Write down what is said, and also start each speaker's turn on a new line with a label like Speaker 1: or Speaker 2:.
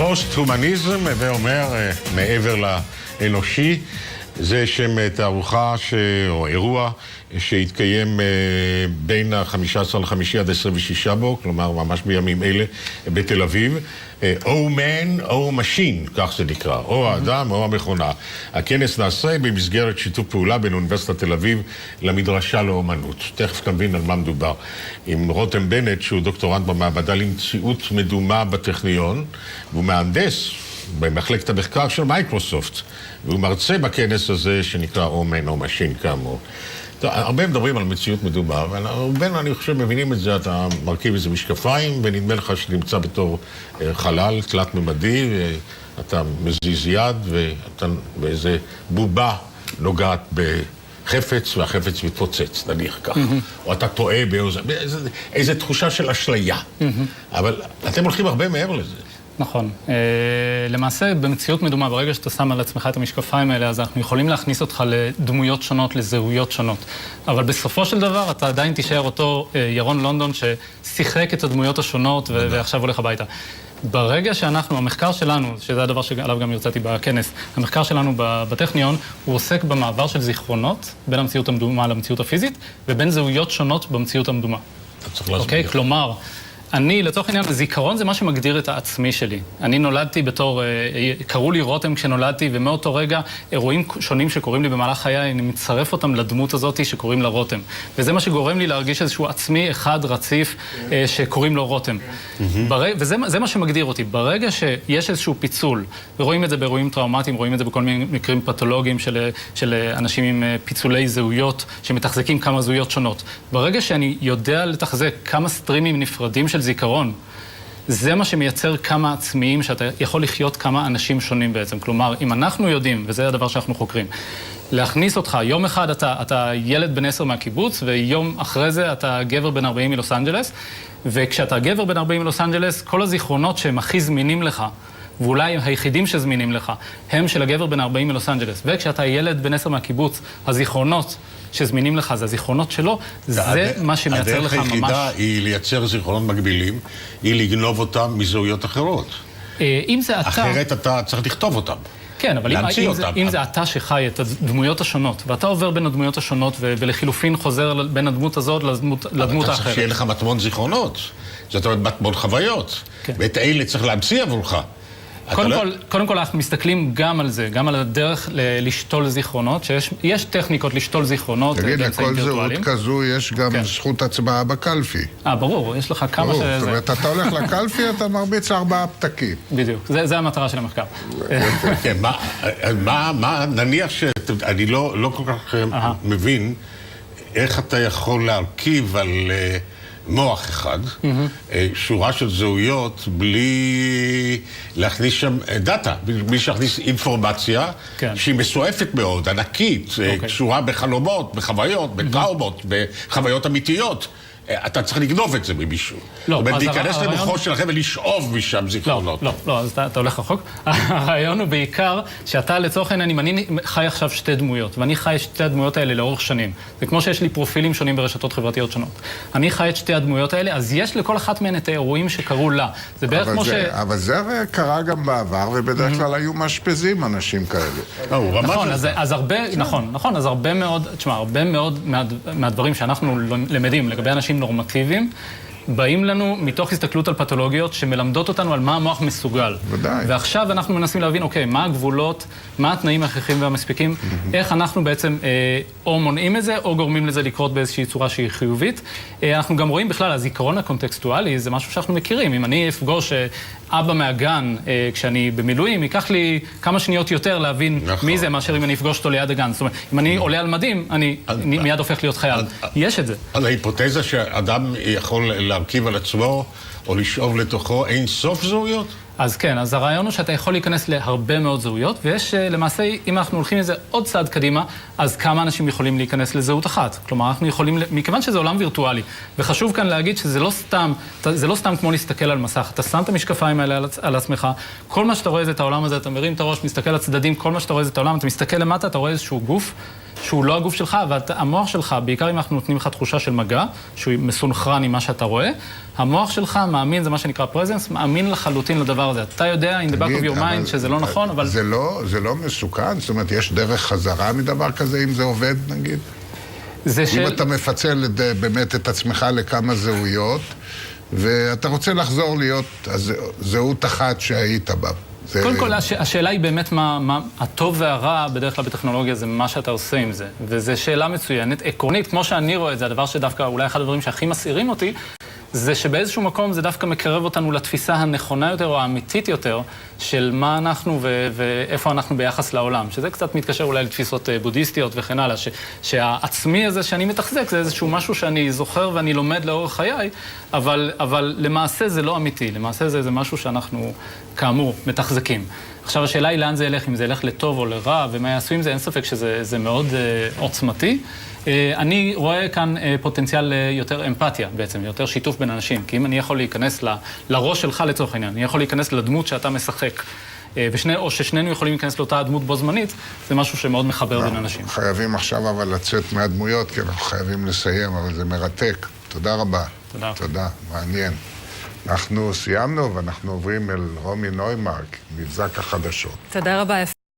Speaker 1: פוסט-הומניזם, ואומר מעבר לאנושי, זה שם תערוכה או אירוע שהתקיים בין ה-15 עד 26 בו, כלומר ממש בימים אלה בתל אביב. או man או machine, כך זה נקרא, או האדם או המכונה. הכנס נעשה במסגרת שיתוף פעולה בין אוניברסיטת תל אביב למדרשה לאומנות. תכף נבין על מה מדובר. עם רותם בנט, שהוא דוקטורנט במעבדה למציאות מדומה בטכניון, והוא מהנדס במחלקת המחקר של מייקרוסופט, והוא מרצה בכנס הזה שנקרא או man או machine כאמור. הרבה מדברים על מציאות מדומה, ובין אני חושב מבינים את זה, אתה מרכיב איזה משקפיים, ונדמה לך שנמצא בתור חלל, תלת ממדי, ואתה מזיז יד, ואתה באיזה בובה נוגעת בחפץ, והחפץ מתפוצץ, נניח כך. או אתה טועה באיזו תחושה של אשליה. אבל אתם הולכים הרבה מעבר לזה.
Speaker 2: נכון. למעשה, במציאות מדומה, ברגע שאתה שם על עצמך את המשקפיים האלה, אז אנחנו יכולים להכניס אותך לדמויות שונות, לזהויות שונות. אבל בסופו של דבר, אתה עדיין תישאר אותו ירון לונדון ששיחק את הדמויות השונות ועכשיו הולך הביתה. ברגע שאנחנו, המחקר שלנו, שזה הדבר שעליו גם ירצאתי בכנס, המחקר שלנו בטכניון, הוא עוסק במעבר של זיכרונות בין המציאות המדומה למציאות הפיזית, ובין זהויות שונות במציאות המדומה. אוקיי? כלומר, אני, לצורך העניין, זיכרון זה מה שמגדיר את העצמי שלי. אני נולדתי בתור, קראו לי רותם כשנולדתי, ומאותו רגע אירועים שונים שקוראים לי במהלך חיי, אני מצרף אותם לדמות הזאת שקוראים לה רותם. וזה מה שגורם לי להרגיש איזשהו עצמי אחד רציף שקוראים לו רותם. וזה מה שמגדיר אותי. ברגע שיש איזשהו פיצול, ורואים את זה באירועים טראומטיים, רואים את זה בכל מיני מקרים פתולוגיים של אנשים עם פיצולי זהויות, שמתחזקים כמה זהויות שונות. ברגע שאני יודע לתחזק כמה סטרימים נפרדים של זיכרון, זה מה שמייצר כמה עצמיים שאתה יכול לחיות כמה אנשים שונים בעצם. כלומר, אם אנחנו יודעים, וזה הדבר שאנחנו חוקרים, להכניס אותך, יום אחד אתה ילד בן 10 מהקיבוץ, ויום אחרי זה אתה גבר בן 40 מלוס אנג'לס, וכשאתה גבר בן 40 מלוס אנג'לס, כל הזיכרונות שהם הכי זמינים לך, ואולי היחידים שזמינים לך, הם של הגבר בן 40 מלוס אנג'לס. וכשאתה ילד בן 10 מהקיבוץ, הזיכרונות שזמינים לך, זה הזיכרונות שלו, זה מה שמייצר לך ממש.
Speaker 1: הדרך היחידה היא לייצר זיכרונות מקבילים, היא לגנוב אותם מזהויות אחרות.
Speaker 2: אם זה אתה...
Speaker 1: אחרת אתה צריך לכתוב אותם.
Speaker 2: כן, אבל אם זה אתה שחי את הדמויות השונות, ואתה עובר בין הדמויות השונות, ולחילופין חוזר בין הדמות הזאת לדמות האחרת.
Speaker 1: אתה צריך שיהיה לך מטמון זיכרונות. זאת אומרת, מטמון חוויות. ואת אלה צריך להמציא עבורך.
Speaker 2: קודם כל אנחנו מסתכלים גם על זה, גם על הדרך לשתול זיכרונות, שיש טכניקות לשתול זיכרונות.
Speaker 3: תגיד, לכל זהות כזו יש גם זכות הצבעה בקלפי.
Speaker 2: ברור, יש לך כמה שזה...
Speaker 3: זאת אומרת, אתה הולך לקלפי, אתה מרביץ 4 פתקים.
Speaker 2: בדיוק, זה המטרה של המחקר.
Speaker 1: כן, מה, נניח שאני לא כל כך מבין איך אתה יכול להרכיב על... מוח אחד, שורה של זהויות, בלי להכניס שם דאטה, בלי להכניס אינפורמציה שהיא מסועפת מאוד, ענקית, קשורה בחלומות, בחוויות, בטראומות, בחוויות אמיתיות. אתה צריך לגנוב את זה ממישהו. לא, אז להיכנס למוחו שלכם ולשאוב משם זיכרונות.
Speaker 2: לא, אז אתה הולך רחוק. הרעיון הוא בעיקר שאתה לצורך העניין, אם אני חי עכשיו 2 דמויות, ואני חי את 2 הדמויות האלה לאורך שנים, זה כמו שיש לי פרופילים שונים ברשתות חברתיות שונות. אני חי את 2 הדמויות האלה, אז יש לכל אחת מהן את האירועים שקרו לה. זה בערך כמו
Speaker 3: אבל זה הרי קרה גם בעבר, ובדרך כלל היו מאשפזים אנשים כאלה.
Speaker 2: נכון, אז הרבה מאוד, תשמע, הרבה מאוד מהדברים שאנחנו למדים לגבי אנשים נורמטיביים, באים לנו מתוך הסתכלות על פתולוגיות שמלמדות אותנו על מה המוח מסוגל.
Speaker 3: ודאי.
Speaker 2: ועכשיו אנחנו מנסים להבין, אוקיי, מה הגבולות, מה התנאים ההכרחיים והמספיקים, איך אנחנו בעצם או מונעים את זה, או גורמים לזה לקרות באיזושהי צורה שהיא חיובית. אנחנו גם רואים בכלל, הזיכרון הקונטקסטואלי זה משהו שאנחנו מכירים. אם אני אפגוש אבא מהגן כשאני במילואים, ייקח לי כמה שניות יותר להבין מי זה, מאשר אם אני אפגוש אותו ליד הגן. זאת אומרת, אם אני עולה על מדים, אני מיד הופך להיות חייל. יש את זה.
Speaker 1: על ההיפותזה שאדם יכול להרכיב על עצמו או לשאוב לתוכו אין סוף זהויות?
Speaker 2: אז כן, אז הרעיון הוא שאתה יכול להיכנס להרבה מאוד זהויות, ויש למעשה, אם אנחנו הולכים לזה עוד צעד קדימה, אז כמה אנשים יכולים להיכנס לזהות אחת. כלומר, אנחנו יכולים, מכיוון שזה עולם וירטואלי, וחשוב כאן להגיד שזה לא סתם כמו להסתכל על מסך. אתה שם את המשקפיים האלה על עצמך, כל מה שאתה רואה זה את העולם הזה, אתה מרים את הראש, מסתכל לצדדים, כל מה שאתה רואה זה את העולם, אתה מסתכל למטה, אתה רואה איזשהו גוף, שהוא לא הגוף שלך, והמוח שלך, בעיקר אם אנחנו נותנים לך תחושה של מגע, שהוא מסונכרן עם מה שאתה רואה, המוח שלך מאמין, זה מה שנקרא presence, מאמין לחלוטין לדבר הזה. אתה יודע, in the back of your mind, שזה לא נכון, אבל...
Speaker 3: זה לא מסוכן? זאת אומרת, יש דרך חזרה מדבר כזה, אם זה עובד, נגיד? אם אתה מפצל באמת את עצמך לכמה זהויות, ואתה רוצה לחזור להיות זהות אחת שהיית בה.
Speaker 2: קודם כל, השאלה היא באמת מה הטוב והרע בדרך כלל בטכנולוגיה זה מה שאתה עושה עם זה. וזו שאלה מצוינת. עקרונית, כמו שאני רואה את זה, הדבר שדווקא אולי אחד הדברים שהכי מסעירים אותי, זה שבאיזשהו מקום זה דווקא מקרב אותנו לתפיסה הנכונה יותר או האמיתית יותר של מה אנחנו ואיפה אנחנו ביחס לעולם. שזה קצת מתקשר אולי לתפיסות בודהיסטיות וכן הלאה, שהעצמי הזה שאני מתחזק זה איזשהו משהו שאני זוכר ואני לומד לאורך חיי, אבל למעשה זה לא אמיתי. למעשה זה משהו שאנחנו כאמור מתחזקים. עכשיו השאלה היא לאן זה ילך, אם זה ילך לטוב או לרע, ומה יעשו עם זה, אין ספק שזה מאוד עוצמתי. אני רואה כאן פוטנציאל יותר אמפתיה בעצם, יותר שיתוף בין אנשים, כי אם אני יכול להיכנס לראש שלך לצורך העניין, אני יכול להיכנס לדמות שאתה משחק, או ששנינו יכולים להיכנס לאותה הדמות בו זמנית, זה משהו שמאוד מחבר בין אנשים.
Speaker 3: חייבים עכשיו אבל לצאת מהדמויות, כי אנחנו חייבים לסיים, אבל זה מרתק. תודה רבה.
Speaker 2: תודה.
Speaker 3: תודה, מעניין. אנחנו סיימנו ואנחנו עוברים אל רומי נוימרק, מבזק החדשות.
Speaker 4: תודה רבה.